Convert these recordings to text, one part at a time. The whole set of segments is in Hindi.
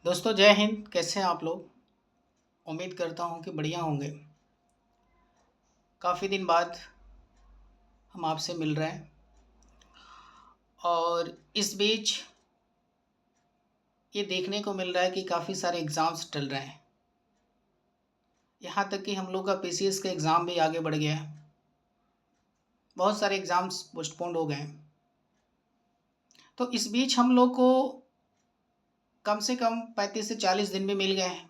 दोस्तों जय हिंद। कैसे हैं आप लोग? उम्मीद करता हूँ कि बढ़िया होंगे। काफ़ी दिन बाद हम आपसे मिल रहे हैं और इस बीच ये देखने को मिल रहा है कि काफ़ी सारे एग्ज़ाम्स टल रहे हैं। यहाँ तक कि हम लोग का पीसीएस का एग्ज़ाम भी आगे बढ़ गया है। बहुत सारे एग्ज़ाम्स पोस्टपोन्ड हो गए हैं। तो इस बीच हम लोग को कम से कम 35 से 40 दिन भी मिल गए हैं।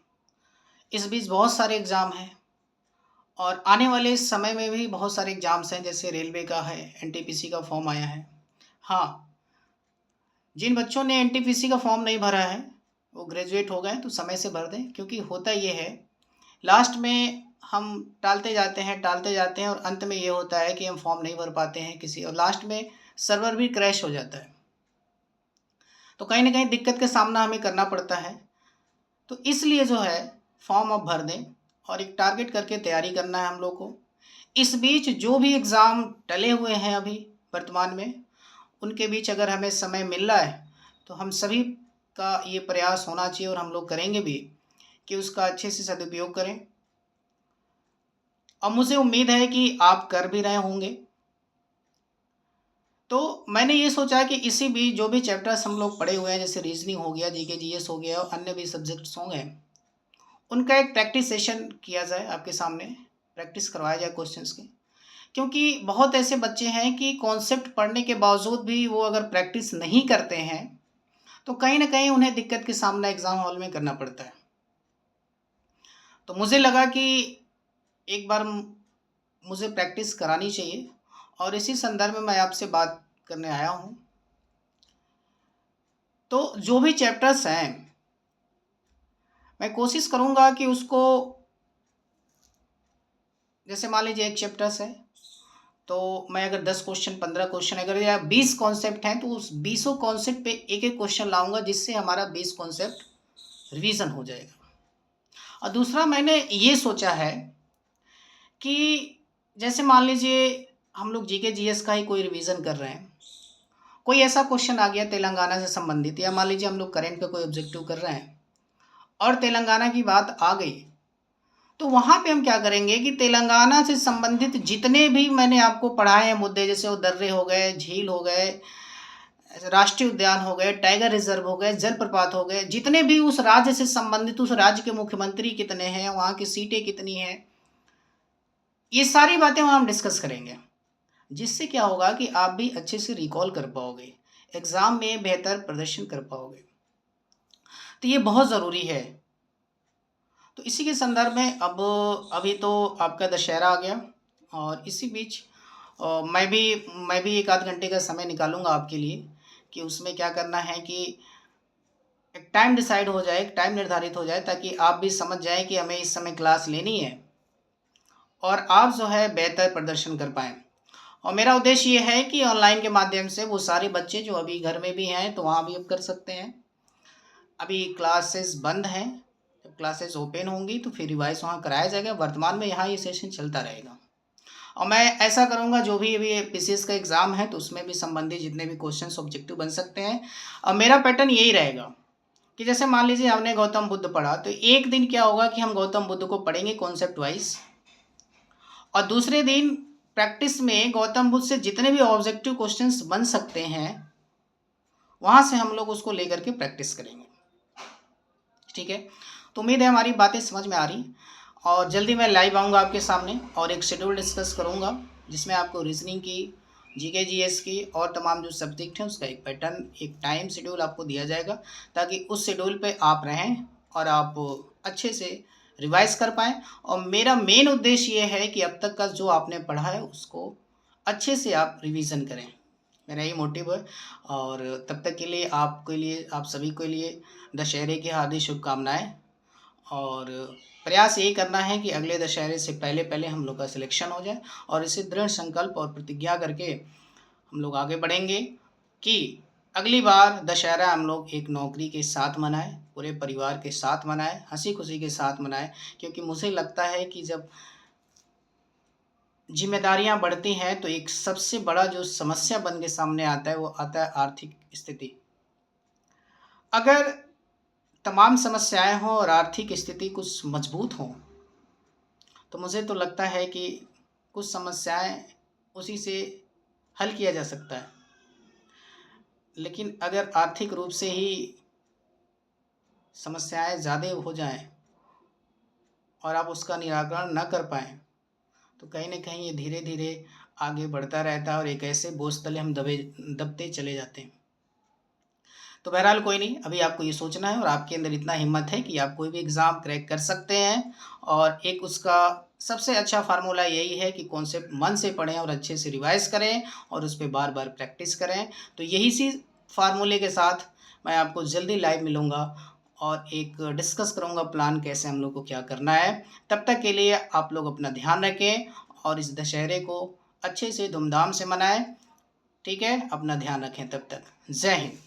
इस बीच बहुत सारे एग्ज़ाम हैं और आने वाले समय में भी बहुत सारे एग्ज़ाम्स हैं, जैसे रेलवे का है, एनटीपीसी का फॉर्म आया है। हाँ, जिन बच्चों ने एनटीपीसी का फॉर्म नहीं भरा है वो ग्रेजुएट हो गए तो समय से भर दें, क्योंकि होता ये है लास्ट में हम टालते जाते हैं और अंत में ये होता है कि हम फॉर्म नहीं भर पाते हैं किसी, और लास्ट में सर्वर भी क्रैश हो जाता है। तो कहीं ना कहीं दिक्कत का सामना हमें करना पड़ता है। तो इसलिए जो है फॉर्म अब भर दें और एक टारगेट करके तैयारी करना है हम लोग को। इस बीच जो भी एग्ज़ाम टले हुए हैं अभी वर्तमान में, उनके बीच अगर हमें समय मिल रहा है तो हम सभी का ये प्रयास होना चाहिए और हम लोग करेंगे भी कि उसका अच्छे से सदुपयोग करें। और मुझे उम्मीद है कि आप कर भी रहे होंगे। तो मैंने ये सोचा कि इसी बीच जो भी चैप्टर्स हम लोग पढ़े हुए हैं, जैसे रीजनिंग हो गया, जीके जीएस हो गया और अन्य भी सब्जेक्ट्स होंगे, उनका एक प्रैक्टिस सेशन किया जाए, आपके सामने प्रैक्टिस करवाया जाए क्वेश्चंस के। क्योंकि बहुत ऐसे बच्चे हैं कि कॉन्सेप्ट पढ़ने के बावजूद भी वो अगर प्रैक्टिस नहीं करते हैं तो कहीं ना कहीं उन्हें दिक्कत के सामना एग्ज़ाम हॉल में करना पड़ता है। तो मुझे लगा कि एक बार मुझे प्रैक्टिस करानी चाहिए और इसी संदर्भ में मैं आपसे बात करने आया हूँ। तो जो भी चैप्टर्स हैं मैं कोशिश करूँगा कि उसको, जैसे मान लीजिए एक चैप्टर्स है तो मैं अगर 10 क्वेश्चन 15 क्वेश्चन अगर या 20 कॉन्सेप्ट हैं तो उस 20 कॉन्सेप्ट पे एक एक क्वेश्चन लाऊंगा, जिससे हमारा 20 कॉन्सेप्ट रिवीजन हो जाएगा। और दूसरा मैंने ये सोचा है कि जैसे मान लीजिए हम लोग जीके जीएस का ही कोई रिवीजन कर रहे हैं, कोई ऐसा क्वेश्चन आ गया तेलंगाना से संबंधित, या मान लीजिए हम लोग करेंट का कोई ऑब्जेक्टिव कर रहे हैं और तेलंगाना की बात आ गई, तो वहाँ पे हम क्या करेंगे कि तेलंगाना से संबंधित जितने भी मैंने आपको पढ़ाए हैं मुद्दे, जैसे वो दर्रे हो गए, झील हो गए, राष्ट्रीय उद्यान हो गए, टाइगर रिजर्व हो गए, जलप्रपात हो गए, जितने भी उस राज्य से संबंधित, उस राज्य के मुख्यमंत्री कितने हैं, वहाँ की सीटें कितनी हैं, ये सारी बातें वहाँ हम डिस्कस करेंगे। जिससे क्या होगा कि आप भी अच्छे से रिकॉल कर पाओगे, एग्ज़ाम में बेहतर प्रदर्शन कर पाओगे। तो ये बहुत ज़रूरी है। तो इसी के संदर्भ में अब अभी तो आपका दशहरा आ गया और इसी बीच मैं भी एक आध घंटे का समय निकालूंगा आपके लिए कि उसमें क्या करना है कि एक टाइम डिसाइड हो जाए, एक टाइम निर्धारित हो जाए, ताकि आप भी समझ जाएं कि हमें इस समय क्लास लेनी है और आप जो है बेहतर प्रदर्शन कर पाएँ। और मेरा उद्देश्य ये है कि ऑनलाइन के माध्यम से वो सारे बच्चे जो अभी घर में भी हैं तो वहाँ भी अब कर सकते हैं। अभी क्लासेस बंद हैं, जब क्लासेस ओपन होंगी तो फिर रिवाइज वहाँ कराया जाएगा। वर्तमान में यहाँ ये सेशन चलता रहेगा और मैं ऐसा करूँगा, जो भी अभी पीसीएस का एग्ज़ाम है तो उसमें भी संबंधित जितने भी क्वेश्चन ऑब्जेक्टिव बन सकते हैं, और मेरा पैटर्न यही रहेगा कि जैसे मान लीजिए हमने गौतम बुद्ध पढ़ा, तो एक दिन क्या होगा कि हम गौतम बुद्ध को पढ़ेंगे कॉन्सेप्ट वाइज, और दूसरे दिन प्रैक्टिस में गौतम बुद्ध से जितने भी ऑब्जेक्टिव क्वेश्चंस बन सकते हैं वहाँ से हम लोग उसको लेकर के प्रैक्टिस करेंगे। ठीक है, तो उम्मीद है हमारी बातें समझ में आ रही, और जल्दी मैं लाइव आऊँगा आपके सामने और एक शेड्यूल डिस्कस करूँगा जिसमें आपको रीजनिंग की, जीके जीएस की और तमाम जो सब्जेक्ट हैं उसका एक पैटर्न, एक टाइम शेड्यूल आपको दिया जाएगा, ताकि उस शेड्यूल पे आप रहें और आप अच्छे से रिवाइज कर पाएँ। और मेरा मेन उद्देश्य ये है कि अब तक का जो आपने पढ़ा है उसको अच्छे से आप रिवीजन करें, मेरा ये मोटिव है। और तब तक के लिए आपके लिए, आप सभी के लिए दशहरे की हार्दिक शुभकामनाएं, और प्रयास यही करना है कि अगले दशहरे से पहले पहले हम लोग का सिलेक्शन हो जाए, और इसे दृढ़ संकल्प और प्रतिज्ञा करके हम लोग आगे बढ़ेंगे कि अगली बार दशहरा हम लोग एक नौकरी के साथ मनाएं, पूरे परिवार के साथ मनाएं, हंसी खुशी के साथ मनाएं। क्योंकि मुझे लगता है कि जब जिम्मेदारियां बढ़ती हैं तो एक सबसे बड़ा जो समस्या बन के सामने आता है वो आता है आर्थिक स्थिति। अगर तमाम समस्याएं हों और आर्थिक स्थिति कुछ मजबूत हो, तो मुझे तो लगता है कि कुछ समस्याएं उसी से हल किया जा सकता है। लेकिन अगर आर्थिक रूप से ही समस्याएं ज़्यादा हो जाएं और आप उसका निराकरण न कर पाएँ, तो कहीं न कहीं ये धीरे धीरे आगे बढ़ता रहता है और एक ऐसे बोझ तले हम दबते चले जाते हैं। तो बहरहाल कोई नहीं, अभी आपको ये सोचना है और आपके अंदर इतना हिम्मत है कि आप कोई भी एग्ज़ाम क्रैक कर सकते हैं। और एक उसका सबसे अच्छा फ़ार्मूला यही है कि कॉन्सेप्ट मन से पढ़ें और अच्छे से रिवाइज़ करें और उस पे बार-बार प्रैक्टिस करें। तो यही सी फ़ार्मूले के साथ मैं आपको जल्दी लाइव मिलूँगा और एक डिस्कस करूँगा प्लान कैसे हम लोग को क्या करना है। तब तक के लिए आप लोग अपना ध्यान रखें और इस दशहरे को अच्छे से धूमधाम से मनाएँ। ठीक है? अपना ध्यान रखें तब तक। जय हिंद।